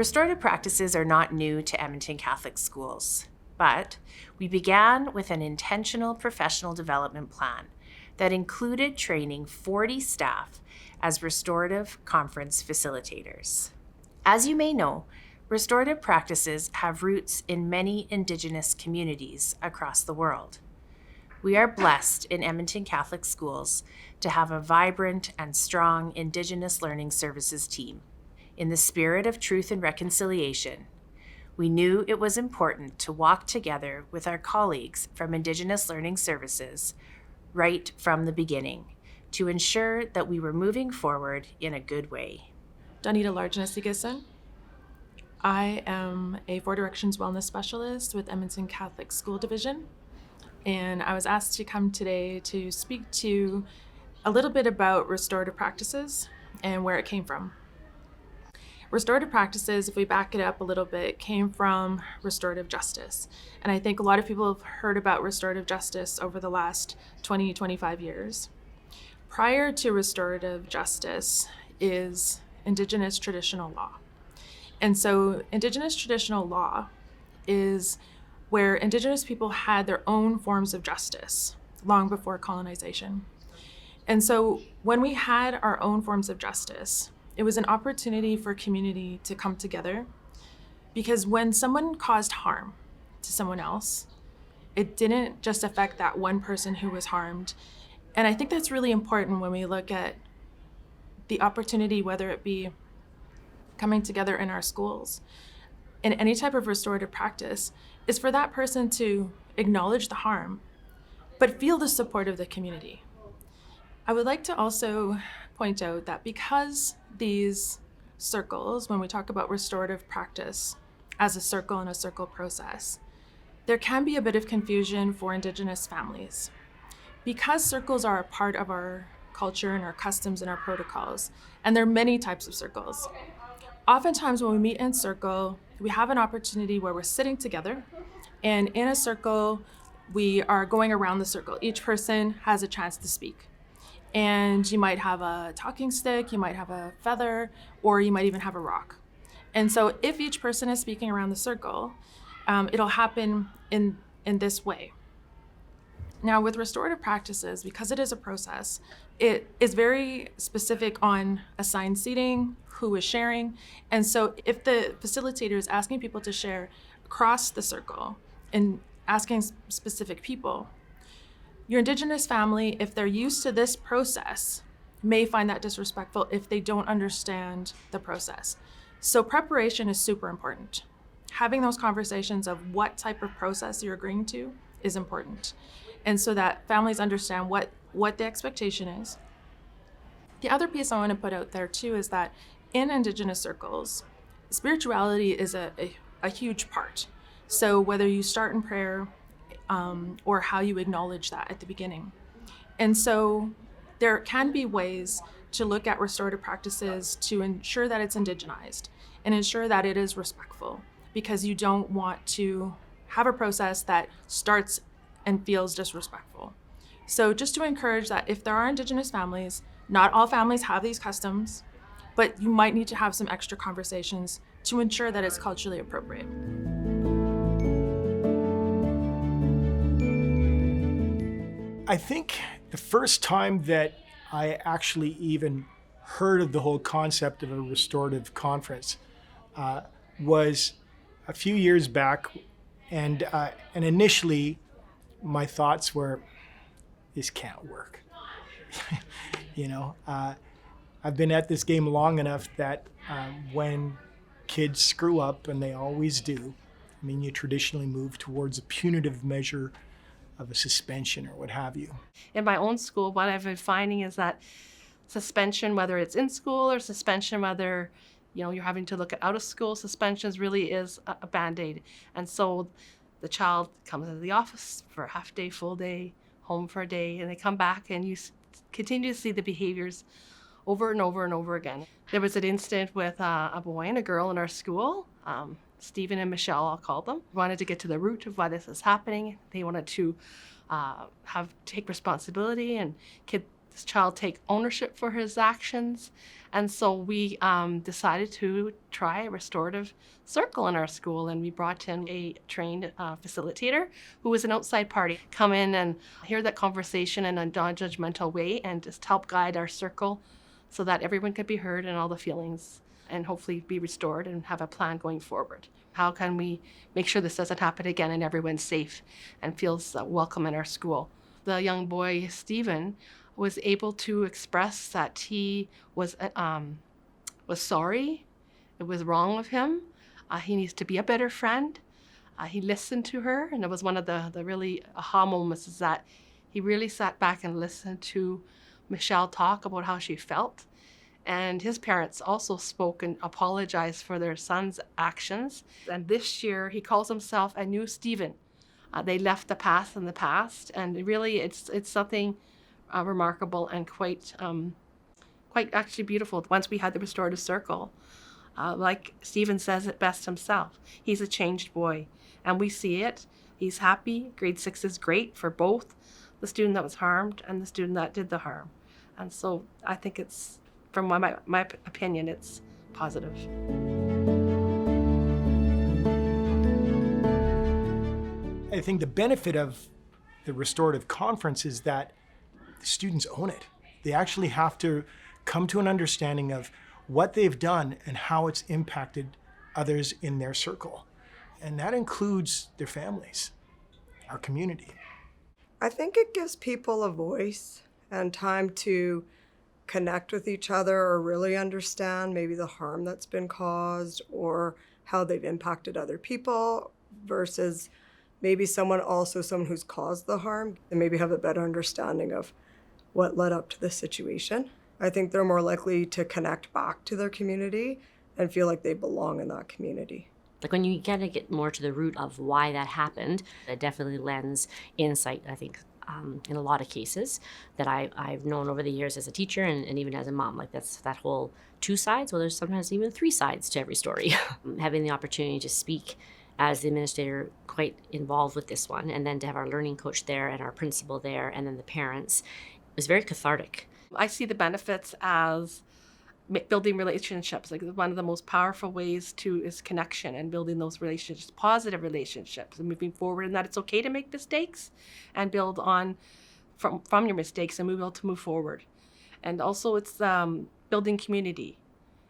Restorative practices are not new to Edmonton Catholic schools, but we began with an intentional professional development plan that included training 40 staff as restorative conference facilitators. As you may know, restorative practices have roots in many Indigenous communities across the world. We are blessed in Edmonton Catholic schools to have a vibrant and strong Indigenous Learning Services team. In the spirit of truth and reconciliation, we knew it was important to walk together with our colleagues from Indigenous Learning Services right from the beginning to ensure that we were moving forward in a good way. Donita Largeness-Sigisson. I am a Four Directions Wellness Specialist with Edmonton Catholic School Division, and I was asked to come today to speak to a little bit about restorative practices and where it came from. Restorative practices, if we back it up a little bit, came from restorative justice. And I think a lot of people have heard about restorative justice over the last 20, 25 years. Prior to restorative justice is Indigenous traditional law. And so Indigenous traditional law is where Indigenous people had their own forms of justice long before colonization. And so when we had our own forms of justice, it was an opportunity for community to come together, because when someone caused harm to someone else, it didn't just affect that one person who was harmed. And I think that's really important when we look at the opportunity, whether it be coming together in our schools, in any type of restorative practice, is for that person to acknowledge the harm, but feel the support of the community. I would like to also point out that because these circles, when we talk about restorative practice as a circle and a circle process, there can be a bit of confusion for Indigenous families. Because circles are a part of our culture and our customs and our protocols, and there are many types of circles. Oftentimes when we meet in circle, we have an opportunity where we're sitting together, and in a circle, we are going around the circle. Each person has a chance to speak. And you might have a talking stick, you might have a feather, or you might even have a rock. And so if each person is speaking around the circle, it'll happen in this way. Now with restorative practices, because it is a process, it is very specific on assigned seating, who is sharing. And so if the facilitator is asking people to share across the circle and asking specific people, your Indigenous family, if they're used to this process, may find that disrespectful if they don't understand the process. So preparation is super important. Having those conversations of what type of process you're agreeing to is important. And so that families understand what the expectation is. The other piece I want to put out there too is that in Indigenous circles, spirituality is a huge part. So whether you start in prayer, or how you acknowledge that at the beginning. And so there can be ways to look at restorative practices to ensure that it's indigenized and ensure that it is respectful, because you don't want to have a process that starts and feels disrespectful. So just to encourage that if there are Indigenous families, not all families have these customs, but you might need to have some extra conversations to ensure that it's culturally appropriate. I think the first time that I actually even heard of the whole concept of a restorative conference was a few years back, and initially my thoughts were, this can't work. I've been at this game long enough that when kids screw up, and they always do, you traditionally move towards a punitive measure of a suspension or what have you. In my own school, what I've been finding is that suspension, whether it's in school or suspension, whether you're having to look at out of school suspensions, really is a Band-Aid. And so the child comes into the office for a half day, full day, home for a day, and they come back and you continue to see the behaviors over and over and over again. There was an incident with a boy and a girl in our school. Stephen and Michelle, I'll call them, wanted to get to the root of why this is happening. They wanted to take responsibility, and this child take ownership for his actions. And so we decided to try a restorative circle in our school, and we brought in a trained facilitator who was an outside party, come in and hear that conversation in a non-judgmental way and just help guide our circle so that everyone could be heard and all the feelings and hopefully be restored and have a plan going forward. How can we make sure this doesn't happen again and everyone's safe and feels welcome in our school? The young boy, Stephen, was able to express that he was sorry. It was wrong of him. He needs to be a better friend. He listened to her, and it was one of the really aha moments is that he really sat back and listened to Michelle talk about how she felt. And his parents also spoke and apologized for their son's actions. And this year, he calls himself a new Stephen. They left the past in the past, and really it's something remarkable and quite actually beautiful. Once we had the restorative circle, like Stephen says it best himself, he's a changed boy, and we see it. He's happy. Grade 6 is great for both the student that was harmed and the student that did the harm. And so I think it's, from my opinion, it's positive. I think the benefit of the restorative conference is that the students own it. They actually have to come to an understanding of what they've done and how it's impacted others in their circle. And that includes their families, our community. I think it gives people a voice and time to connect with each other or really understand maybe the harm that's been caused or how they've impacted other people versus maybe someone who's caused the harm and maybe have a better understanding of what led up to the situation. I think they're more likely to connect back to their community and feel like they belong in that community. Like when you kind of get more to the root of why that happened, it definitely lends insight, I think, in a lot of cases that I've known over the years as a teacher and even as a mom. Like that's that whole two sides. Well, there's sometimes even three sides to every story. Having the opportunity to speak as the administrator, quite involved with this one, and then to have our learning coach there and our principal there and then the parents, was very cathartic. I see the benefits as building relationships. Like one of the most powerful ways is connection and building those relationships, positive relationships, and moving forward. And that it's okay to make mistakes and build on from your mistakes and move able to move forward. And also, it's building community,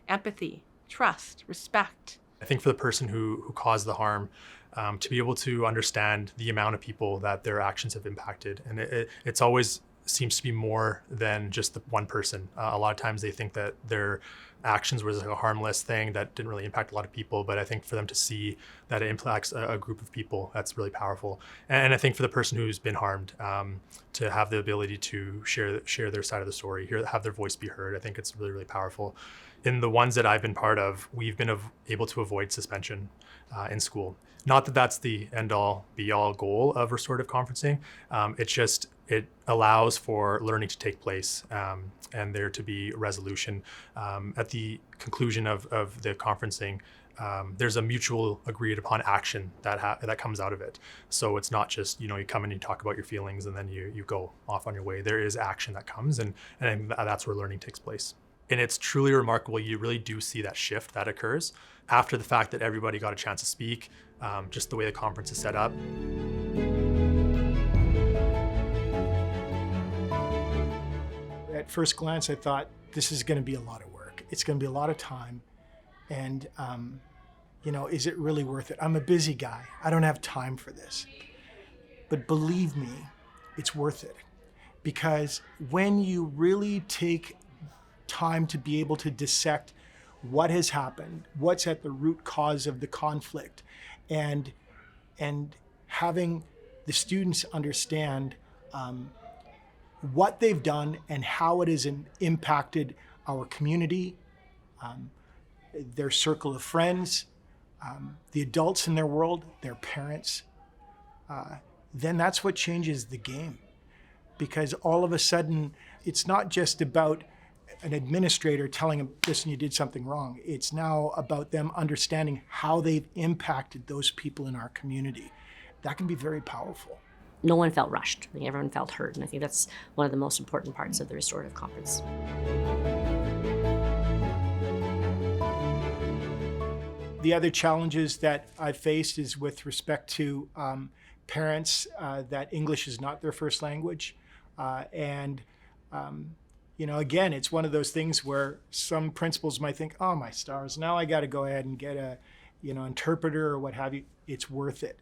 empathy, trust, respect. I think for the person who caused the harm, to be able to understand the amount of people that their actions have impacted, and it's always seems to be more than just the one person. A lot of times they think that their actions was like a harmless thing that didn't really impact a lot of people, but I think for them to see that it impacts a group of people, that's really powerful. And I think for the person who's been harmed, to have the ability to share their side of the story, have their voice be heard, I think it's really, really powerful. In the ones that I've been part of, we've been able to avoid suspension in school. Not that that's the end-all, be-all goal of restorative conferencing. It allows for learning to take place and there to be resolution. At the conclusion of the conferencing, there's a mutual agreed upon action that comes out of it. So it's not just, you come and you talk about your feelings and then you go off on your way. There is action that comes and that's where learning takes place. And it's truly remarkable. You really do see that shift that occurs after the fact that everybody got a chance to speak, just the way the conference is set up. At first glance, I thought this is going to be a lot of work. It's going to be a lot of time. And, is it really worth it? I'm a busy guy. I don't have time for this. But believe me, it's worth it. Because when you really take time to be able to dissect what has happened, what's at the root cause of the conflict, and having the students understand what they've done and how it has impacted our community, their circle of friends, the adults in their world, their parents, then that's what changes the game. Because all of a sudden, it's not just about an administrator telling them, listen, you did something wrong. It's now about them understanding how they've impacted those people in our community. That can be very powerful. no one felt rushed. I think everyone felt heard, and I think that's one of the most important parts of the Restorative Conference. The other challenges that I've faced is with respect to parents that English is not their first language. Again, it's one of those things where some principals might think, oh, my stars, now I got to go ahead and get a, interpreter or what have you. It's worth it.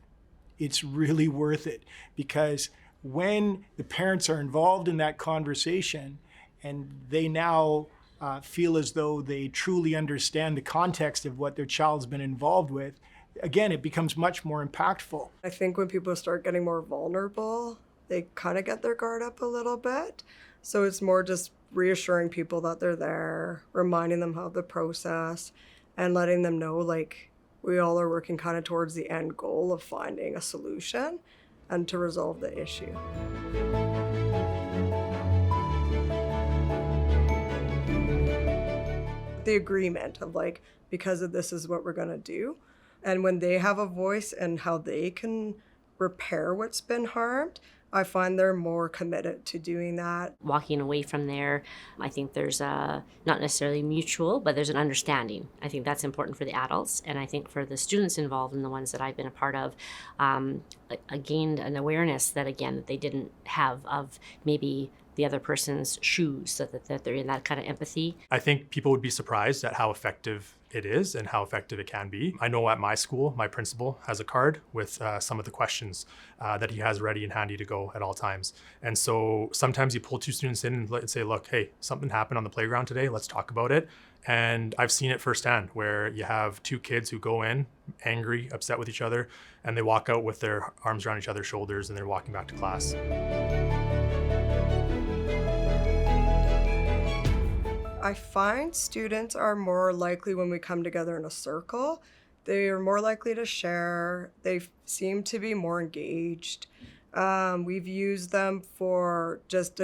It's really worth it, because when the parents are involved in that conversation and they now feel as though they truly understand the context of what their child's been involved with, again, it becomes much more impactful. I think when people start getting more vulnerable, they kind of get their guard up a little bit. So it's more just reassuring people that they're there, reminding them of the process, and letting them know, like, we all are working kind of towards the end goal of finding a solution and to resolve the issue. The agreement of, like, because of this is what we're going to do. And when they have a voice and how they can repair what's been harmed, I find they're more committed to doing that. Walking away from there, I think there's not necessarily mutual, but there's an understanding. I think that's important for the adults, and I think for the students involved and the ones that I've been a part of, I gained an awareness that, again, that they didn't have of maybe the other person's shoes, so that they're in that kind of empathy. I think people would be surprised at how effective it is and how effective it can be. I know at my school, my principal has a card with some of the questions that he has ready and handy to go at all times. And so sometimes you pull two students in and say, look, hey, something happened on the playground today, let's talk about it. And I've seen it firsthand, where you have two kids who go in angry, upset with each other, and they walk out with their arms around each other's shoulders and they're walking back to class. I find students are more likely, when we come together in a circle, they are more likely to share. They seem to be more engaged. We've used them for just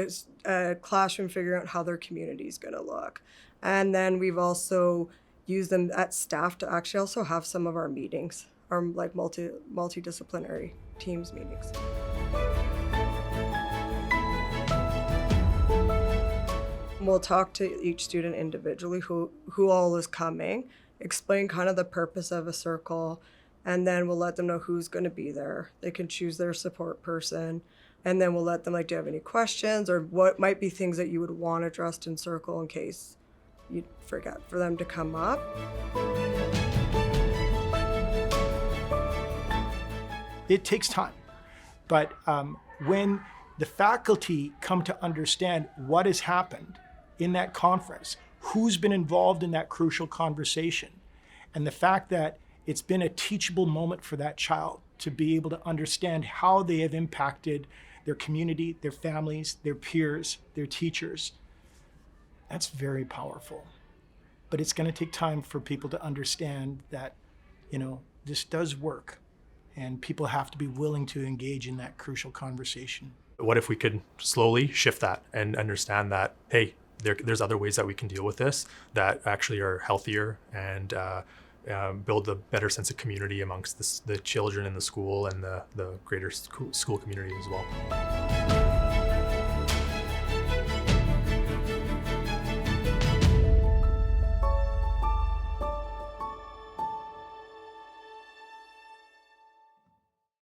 a classroom figuring out how their community is going to look. And then we've also used them at staff to actually also have some of our meetings, our like multidisciplinary teams meetings. We'll talk to each student individually who all is coming, explain kind of the purpose of a circle, and then we'll let them know who's going to be there. They can choose their support person, and then we'll let them, like, do you have any questions, or what might be things that you would want addressed in circle in case you forget for them to come up. It takes time, but when the faculty come to understand what has happened in that conference, who's been involved in that crucial conversation, and the fact that it's been a teachable moment for that child to be able to understand how they have impacted their community, their families, their peers, their teachers, that's very powerful. But it's going to take time for people to understand that, this does work, and people have to be willing to engage in that crucial conversation. What if we could slowly shift that and understand that, hey, there's other ways that we can deal with this that actually are healthier and build a better sense of community amongst the children in the school and the greater school community as well.